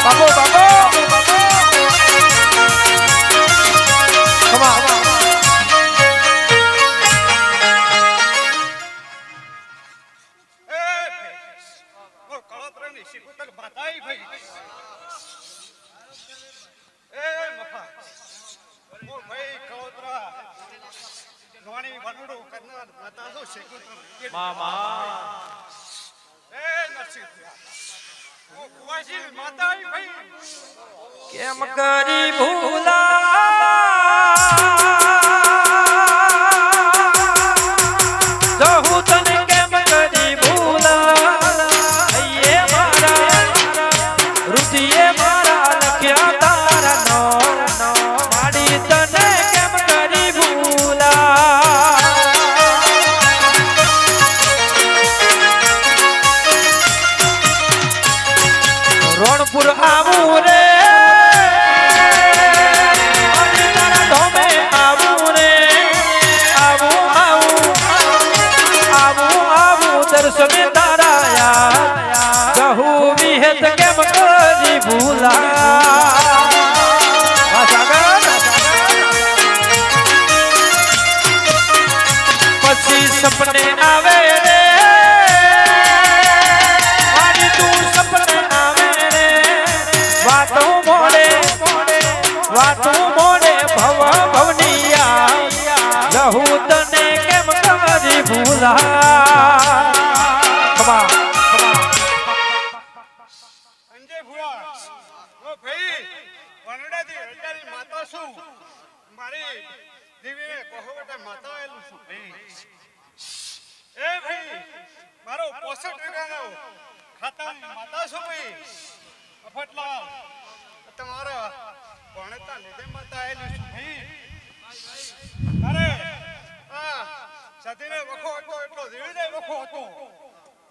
બાબો બાબો કમા કેમ કરી ભૂલા જહુ તને કેમ કરી ભૂલા અયે મારા રુચિએ મારા લખ્યા તારા નો માડી તને કેમ કરી ભૂલા રોણપુર આવું રે દર્શન તારા કહું વિહેત કેમ કરી ભૂલા પછી સપને આવે રે આજ તું સપને આવે રે વાતો મોડે ભવ ભવનિયા રહું તને કેમ કરી ભૂલા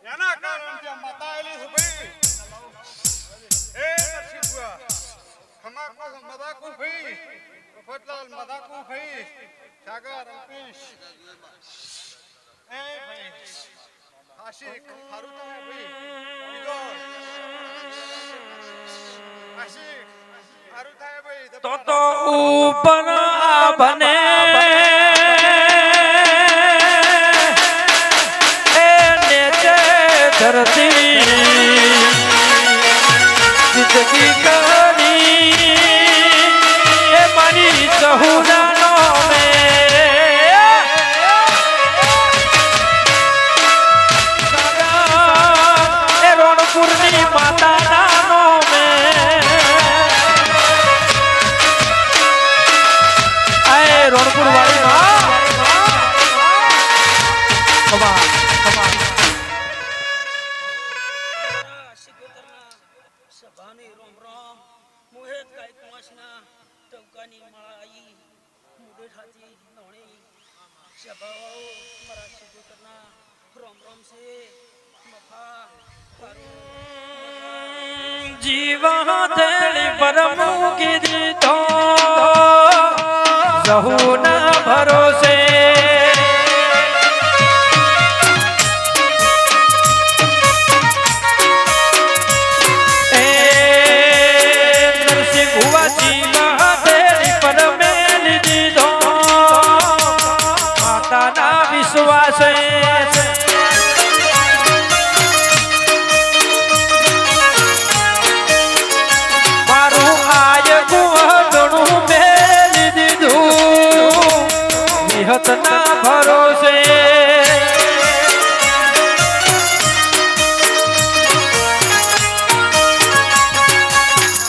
એના કારણે માતા આવેલી છે ભાઈ એ નરસિંહુઆ ખમાકો મદાકુ ભાઈ ફટલાલ મદાકુ ભાઈ સાગર અંકિશ એ ભાઈ આશિક હારું તમે ભાઈ ઇગોર આશિક હારું થાય ભાઈ તો ઉપર બને ધરતી જિંદગી કરી એ મારી સહુરાનો મે એ રોણપુરની માતા નાનો મે આ રોણપુર વાળી માં જીવા તેલી પરમુકી દીધો સહુના ભરોસે એ નરસિંહ ભુવા જીવા તેલી પરમેલી દીધો માતાના વિશ્વાસે ના ભરોસે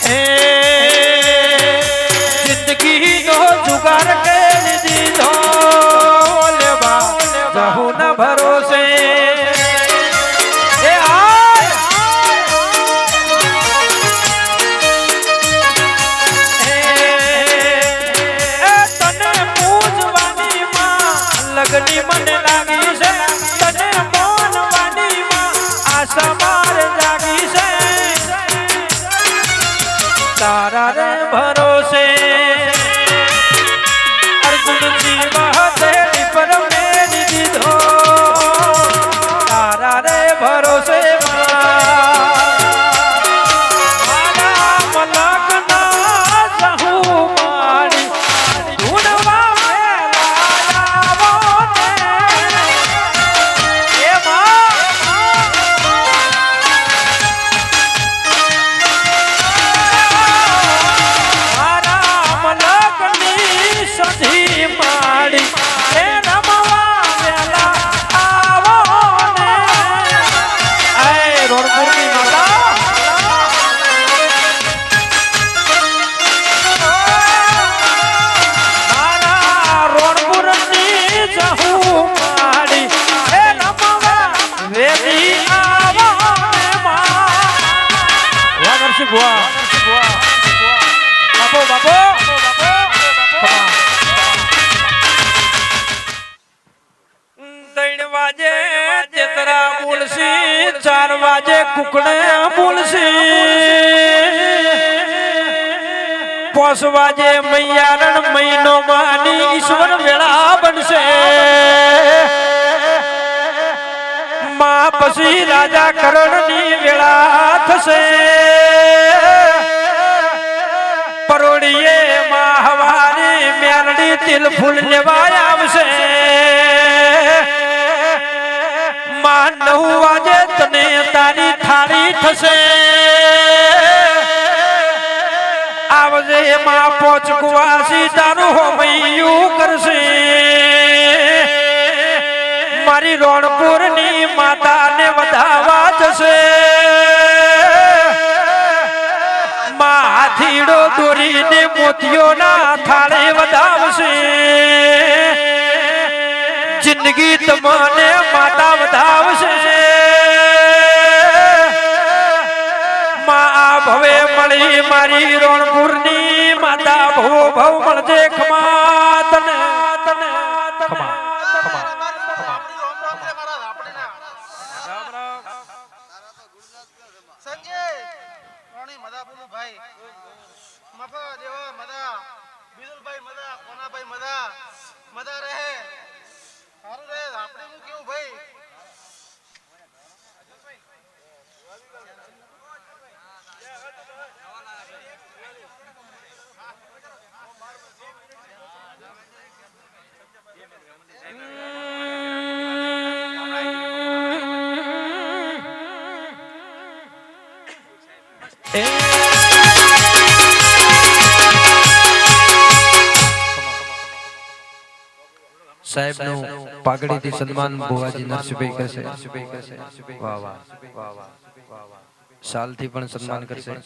એ જિંદગી નો જુગાર કરી દીધો લેવા જહુ ના ભરોસે લગની મને લાગી છે તને મોનવાની માં આશા માર જાગી છે તારા રે ભરોસે અર્જુન જીવા તેરી પર મેલી દીધો તારા રે ભરોસે મારા બાપો બાપો ત્રણ વાજે તેતરા બોલસી 4 વાજે કુકડે બોલસી 5 વાજે મૈયારણ મહિનો માની ઈશ્વર વેળા બનશે માં પછી રાજા કરણની વેળા થશે પરોડીએ માં હવારી મેલડી તિલ ફૂલ લેવા આવશે માં 9 વાજે તને તારી થાળી થશે આવજે માં પોચકવાસી તારું હોમૈયું કરશે મારી રોણપુરની માતાને વધાવા જશે માં હાથીડો દોરીને મોતીઓના થાળે વધાવશે જિંદગી તમને માતા વધાવશે માં આ ભવે મળી મારી રોણપુરની માતા ભવો ભવ મળજે ખમા તને ખમા સંજય રાણી મદા બોલું ભાઈ મફા દેવા મદા બિદુલભાઈ મદા કોનાભાઈ મદા રહે સારું રહે આપણે હું કેવું ભાઈ સાહેબ નું પાઘડી થી સન્માન ભુવાજી નરસિંહભાઈ કરશે વાહ વાહ શાલ થી પણ સન્માન કરશે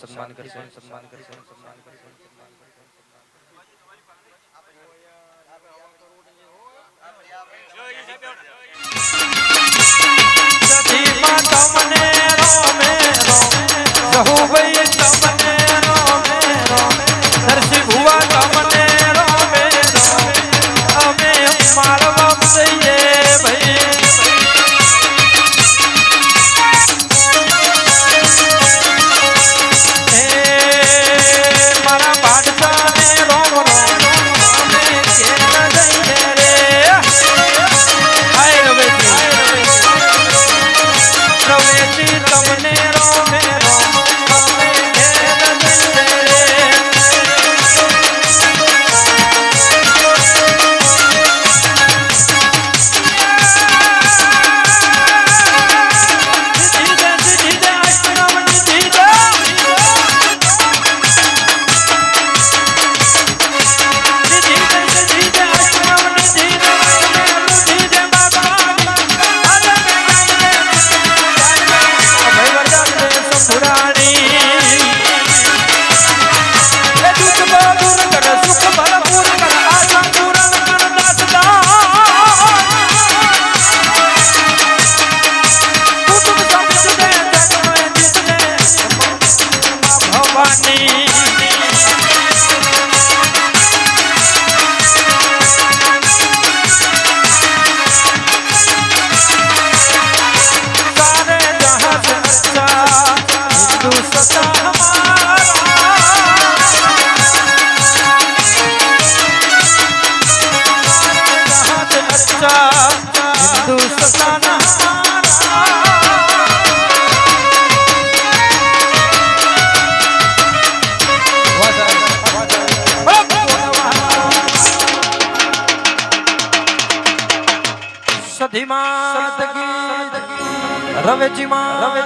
રવેજી માં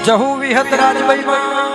જહુ વિહત રાજભાઈ માં